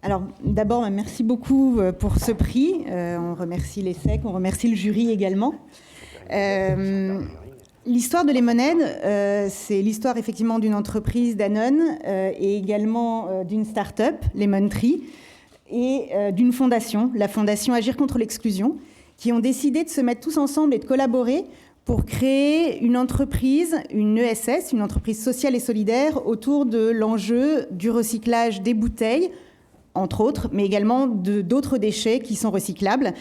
Alors d'abord, merci beaucoup pour ce prix. On remercie l'ESSEC, on remercie le jury également. L'histoire de Lemonade, c'est l'histoire effectivement d'une entreprise Danone et également d'une start-up, Lemon Tree, et d'une fondation, la fondation Agir contre l'exclusion, qui ont décidé de se mettre tous ensemble et de collaborer pour créer une entreprise, une ESS, une entreprise sociale et solidaire autour de l'enjeu du recyclage des bouteilles, entre autres, mais également d'autres déchets qui sont recyclables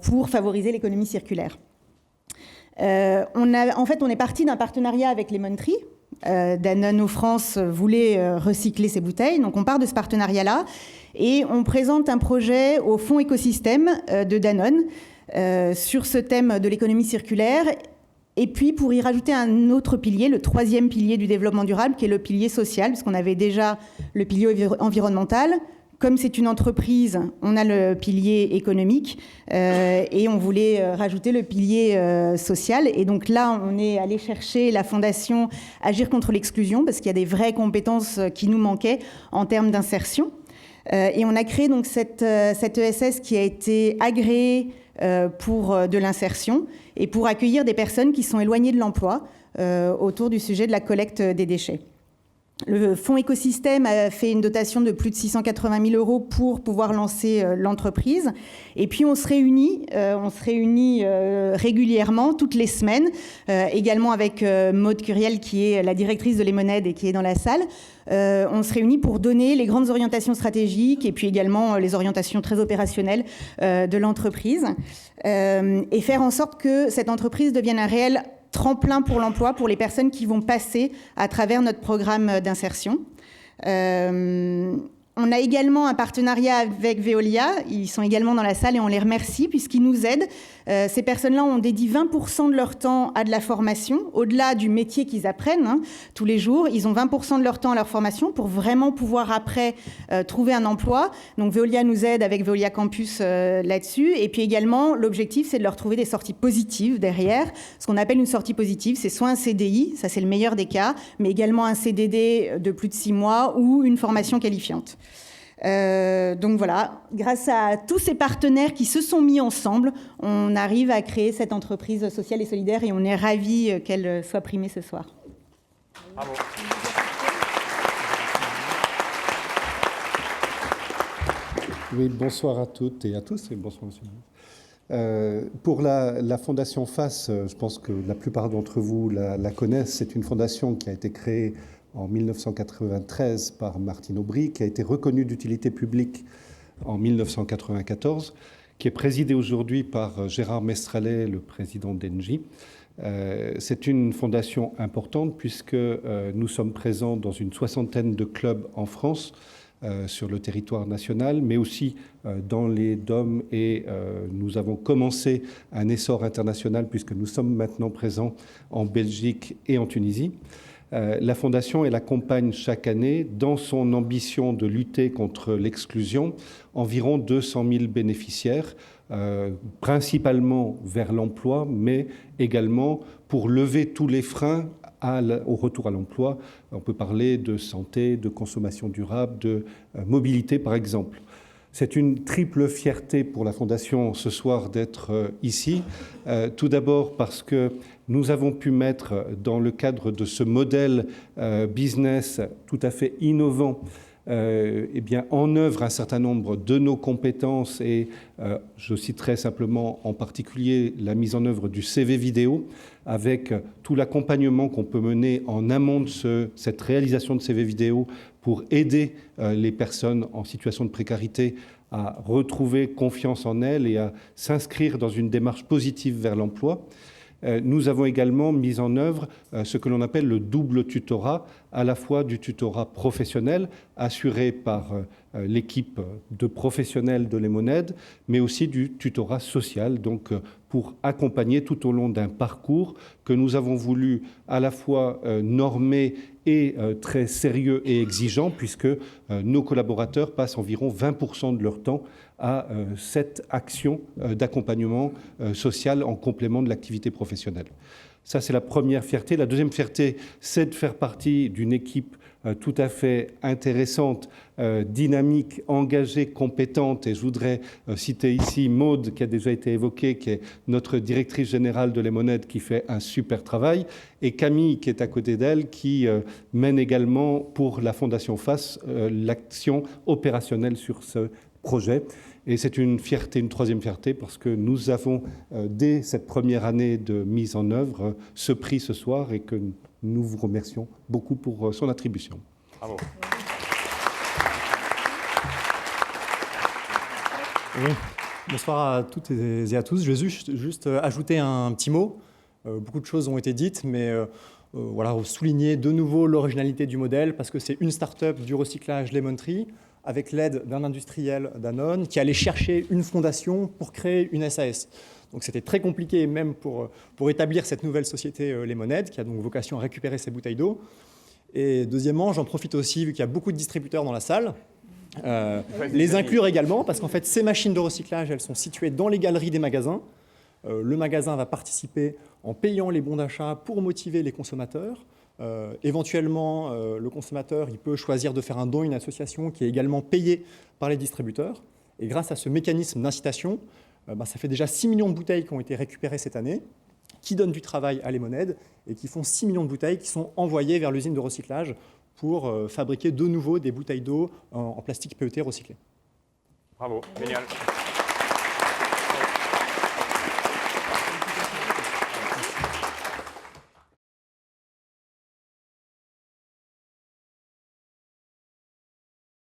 pour favoriser l'économie circulaire. On est parti d'un partenariat avec Lemon Tree. Danone France voulait recycler ses bouteilles, donc on part de ce partenariat-là et on présente un projet au fonds écosystème de Danone sur ce thème de l'économie circulaire, et puis pour y rajouter un autre pilier, le troisième pilier du développement durable, qui est le pilier social, parce qu'on avait déjà le pilier environnemental. Comme c'est une entreprise, on a le pilier économique et on voulait rajouter le pilier social. Et donc là, on est allé chercher la fondation Agir contre l'exclusion, parce qu'il y a des vraies compétences qui nous manquaient en termes d'insertion. Et on a créé donc cette ESS qui a été agréée pour de l'insertion et pour accueillir des personnes qui sont éloignées de l'emploi autour du sujet de la collecte des déchets. Le fonds écosystème a fait une dotation de plus de 680 000 € pour pouvoir lancer l'entreprise. Et puis on se réunit régulièrement, toutes les semaines, également avec Maude Curiel, qui est la directrice de Lemonade et qui est dans la salle. On se réunit pour donner les grandes orientations stratégiques et puis également les orientations très opérationnelles de l'entreprise et faire en sorte que cette entreprise devienne un réel tremplin pour l'emploi pour les personnes qui vont passer à travers notre programme d'insertion. On a également un partenariat avec Veolia. Ils sont également dans la salle et on les remercie puisqu'ils nous aident. Ces personnes-là ont dédié 20% de leur temps à de la formation, au-delà du métier qu'ils apprennent tous les jours. Ils ont 20% de leur temps à leur formation pour vraiment pouvoir après trouver un emploi. Donc Veolia nous aide avec Veolia Campus là-dessus. Et puis également, l'objectif, c'est de leur trouver des sorties positives derrière. Ce qu'on appelle une sortie positive, c'est soit un CDI, ça c'est le meilleur des cas, mais également un CDD de plus de 6 mois ou une formation qualifiante. Donc voilà, grâce à tous ces partenaires qui se sont mis ensemble, on arrive à créer cette entreprise sociale et solidaire et on est ravis qu'elle soit primée ce soir. Bravo. Oui, bonsoir à toutes et à tous, et bonsoir monsieur. Pour la Fondation FACE, je pense que la plupart d'entre vous la connaissent. C'est une fondation qui a été créée en 1993 par Martine Aubry, qui a été reconnue d'utilité publique en 1994, qui est présidée aujourd'hui par Gérard Mestralet, le président d'Engie. C'est une fondation importante puisque nous sommes présents dans une 60aine de clubs en France, sur le territoire national, mais aussi dans les DOM, et nous avons commencé un essor international puisque nous sommes maintenant présents en Belgique et en Tunisie. La Fondation, elle accompagne chaque année, dans son ambition de lutter contre l'exclusion, environ 200 000 bénéficiaires, principalement vers l'emploi, mais également pour lever tous les freins au retour à l'emploi. On peut parler de santé, de consommation durable, de mobilité, par exemple. C'est une triple fierté pour la Fondation ce soir d'être ici. Tout d'abord parce que nous avons pu mettre dans le cadre de ce modèle business tout à fait innovant en œuvre un certain nombre de nos compétences et je citerai simplement en particulier la mise en œuvre du CV vidéo avec tout l'accompagnement qu'on peut mener en amont de cette réalisation de CV vidéo pour aider les personnes en situation de précarité à retrouver confiance en elles et à s'inscrire dans une démarche positive vers l'emploi. Nous avons également mis en œuvre ce que l'on appelle le double tutorat, à la fois du tutorat professionnel assuré par l'équipe de professionnels de Lemonade, mais aussi du tutorat social, donc pour accompagner tout au long d'un parcours que nous avons voulu à la fois normer et très sérieux et exigeant, puisque nos collaborateurs passent environ 20% de leur temps à cette action d'accompagnement social en complément de l'activité professionnelle. Ça, c'est la première fierté. La deuxième fierté, c'est de faire partie d'une équipe tout à fait intéressante, dynamique, engagée, compétente. Et je voudrais citer ici Maude, qui a déjà été évoquée, qui est notre directrice générale de Lemonade, qui fait un super travail, et Camille, qui est à côté d'elle, qui mène également pour la Fondation FACE l'action opérationnelle sur ce projet. Et c'est une fierté, une troisième fierté, parce que nous avons, dès cette première année de mise en œuvre, ce prix ce soir, et que nous vous remercions beaucoup pour son attribution. Bravo. Oui. Bonsoir à toutes et à tous. Je vais juste ajouter un petit mot. Beaucoup de choses ont été dites, mais voilà, souligner de nouveau l'originalité du modèle, parce que c'est une start-up du recyclage Lemon Tree, avec l'aide d'un industriel Danone, qui allait chercher une fondation pour créer une SAS. Donc c'était très compliqué même pour établir cette nouvelle société Lemonade, qui a donc vocation à récupérer ces bouteilles d'eau. Et deuxièmement, j'en profite aussi, vu qu'il y a beaucoup de distributeurs dans la salle, les inclure également, parce qu'en fait, ces machines de recyclage, elles sont situées dans les galeries des magasins. Le magasin va participer en payant les bons d'achat pour motiver les consommateurs. Éventuellement, le consommateur il peut choisir de faire un don à une association qui est également payée par les distributeurs. Et grâce à ce mécanisme d'incitation, ça fait déjà 6 millions de bouteilles qui ont été récupérées cette année, qui donnent du travail à Lemonade et qui font 6 millions de bouteilles qui sont envoyées vers l'usine de recyclage pour fabriquer de nouveau des bouteilles d'eau en plastique PET recyclé. Bravo, génial.